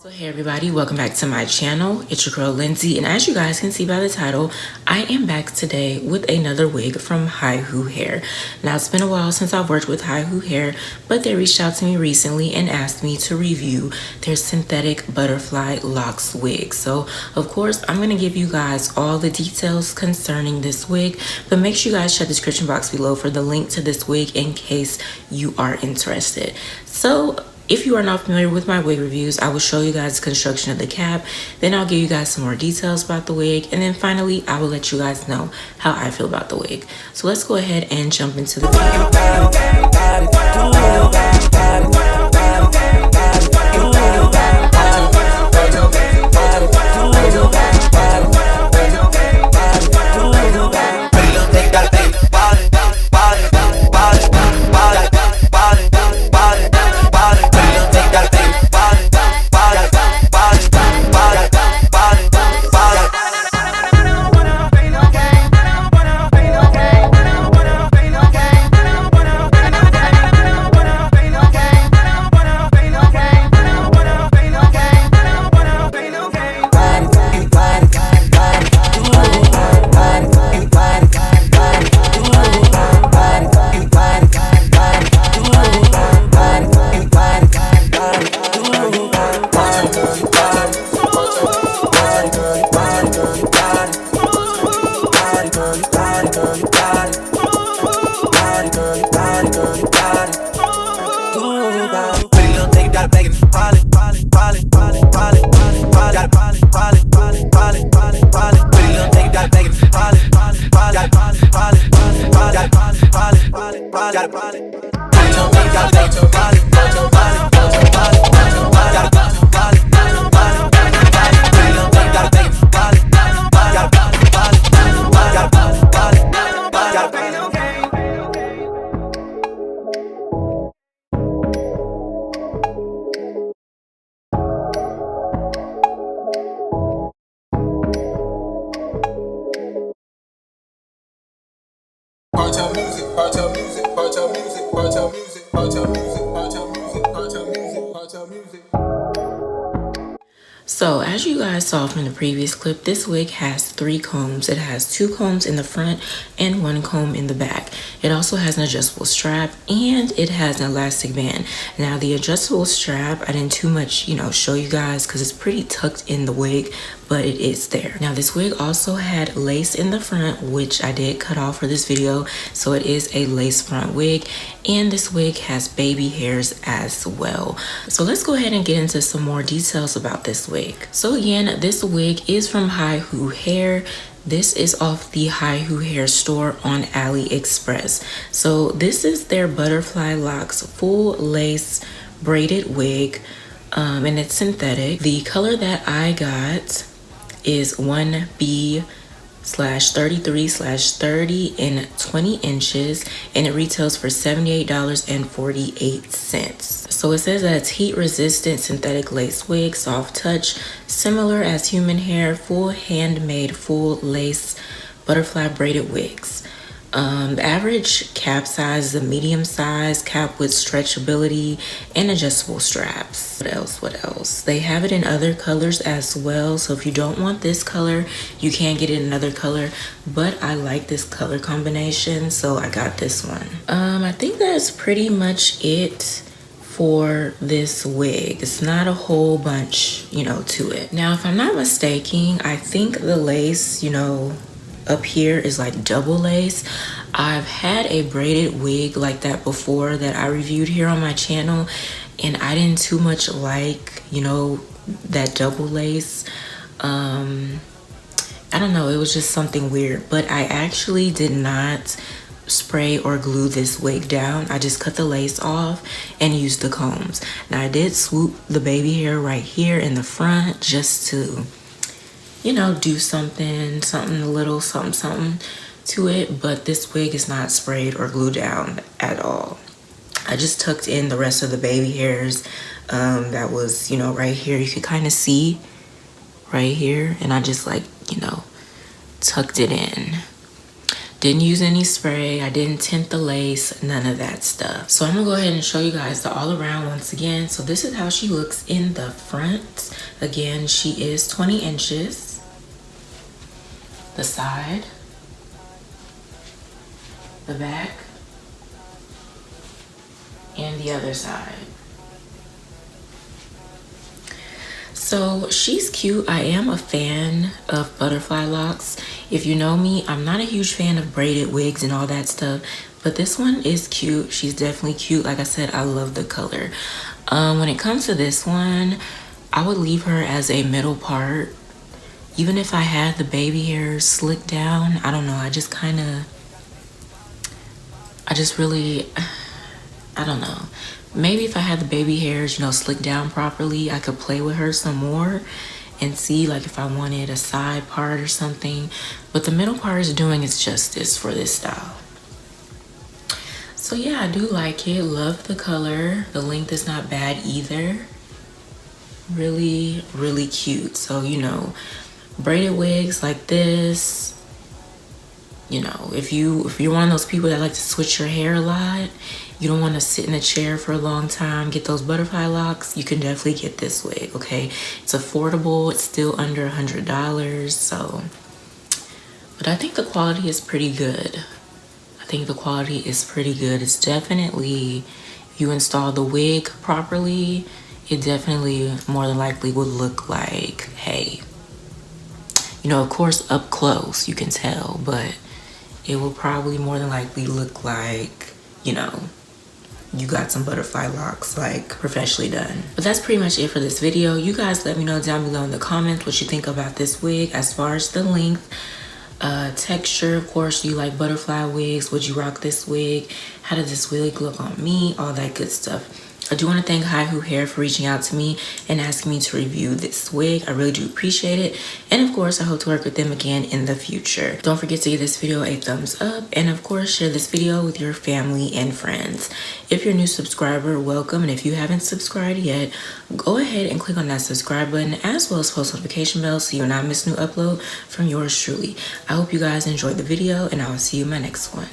So hey everybody, welcome back to my channel. It's your girl Lindsay, and as you guys can see by the title, I am back today with another wig from HIHOO Hair. Now it's been a while since I've worked with HIHOO Hair, but they reached out to me recently and asked me to review their synthetic butterfly locks wig. So of course I'm going to give you guys all the details concerning this wig, but make sure you guys check the description box below for the link to this wig in case you are interested. So if you are not familiar with my wig reviews, I will show you guys the construction of the cap, then I'll give you guys some more details about the wig, and then finally I will let you guys know how I feel about the wig. So let's go ahead and jump into the video. So as you guys saw from the previous clip, this wig has 3 combs. It has 2 combs in the front and 1 comb in the back. It also has an adjustable strap and it has an elastic band. Now the adjustable strap, I didn't too much, show you guys because it's pretty tucked in the wig, but it is there. Now this wig also had lace in the front, which I did cut off for this video. So it is a lace front wig, and this wig has baby hairs as well. So let's go ahead and get into some more details about this wig. So again, this wig is from HIHOO Hair. This is off the HIHOO Hair store on ALIEXPRESS. So this is their butterfly locks full lace braided wig, and it's synthetic. The color that I got is 1B/33/30 in 20 inches, and it retails for $78.48. So it says that it's heat resistant synthetic lace wig, soft touch, similar as human hair, full handmade full lace butterfly braided wigs. The average cap size is a medium size cap with stretchability and adjustable straps. What else? They have it in other colors as well. So if you don't want this color, you can get it in another color. But I like this color combination, so I got this one. I think that's pretty much it for this wig. It's not a whole bunch, to it. Now, if I'm not mistaken, I think the lace, up here is like double lace. I've had a braided wig like that before that I reviewed here on my channel, and I didn't too much like, that double lace. I don't know, it was just something weird, but I actually did not spray or glue this wig down. I just cut the lace off and used the combs. Now I did swoop the baby hair right here in the front just to do something a little something to it, but this wig is not sprayed or glued down at all. I just tucked in the rest of the baby hairs that was, right here. You could kind of see right here, and I just tucked it in. Didn't use any spray. I didn't tint the lace, none of that stuff. So I'm gonna go ahead and show you guys the all around once again. So this is how she looks in the front. Again, she is 20 inches. The side, the back, and the other side. So she's cute. I am a fan of butterfly locks. If you know me, I'm not a huge fan of braided wigs and all that stuff, but this one is cute. She's definitely cute. Like I said, I love the color. When it comes to this one, I would leave her as a middle part. Even if I had the baby hairs slicked down, I don't know, I just really, I don't know. Maybe if I had the baby hairs, you know, slicked down properly, I could play with her some more and see like if I wanted a side part or something. But the middle part is doing its justice for this style. So yeah, I do like it. Love the color. The length is not bad either. Really, really cute. So, you know, braided wigs like this, you know, if you're one of those people that like to switch your hair a lot, you don't want to sit in a chair for a long time, get those butterfly locks, you can definitely get this wig, okay? It's affordable. It's still under $100. So, but I think the quality is pretty good. It's definitely, if you install the wig properly, it definitely more than likely would look like, hey, you know, of course up close you can tell, but it will probably more than likely look like, you know, you got some butterfly locks like professionally done. But that's pretty much it for this video. You guys let me know down below in the comments what you think about this wig as far as the length, texture. Of course, do you like butterfly wigs? Would you rock this wig? How did this wig look on me? All that good stuff. I do want to thank HIHOO Hair for reaching out to me and asking me to review this wig. I really do appreciate it. And of course, I hope to work with them again in the future. Don't forget to give this video a thumbs up. And of course, share this video with your family and friends. If you're a new subscriber, welcome. And if you haven't subscribed yet, go ahead and click on that subscribe button as well as post notification bell so you will not miss a new upload from yours truly. I hope you guys enjoyed the video and I will see you in my next one.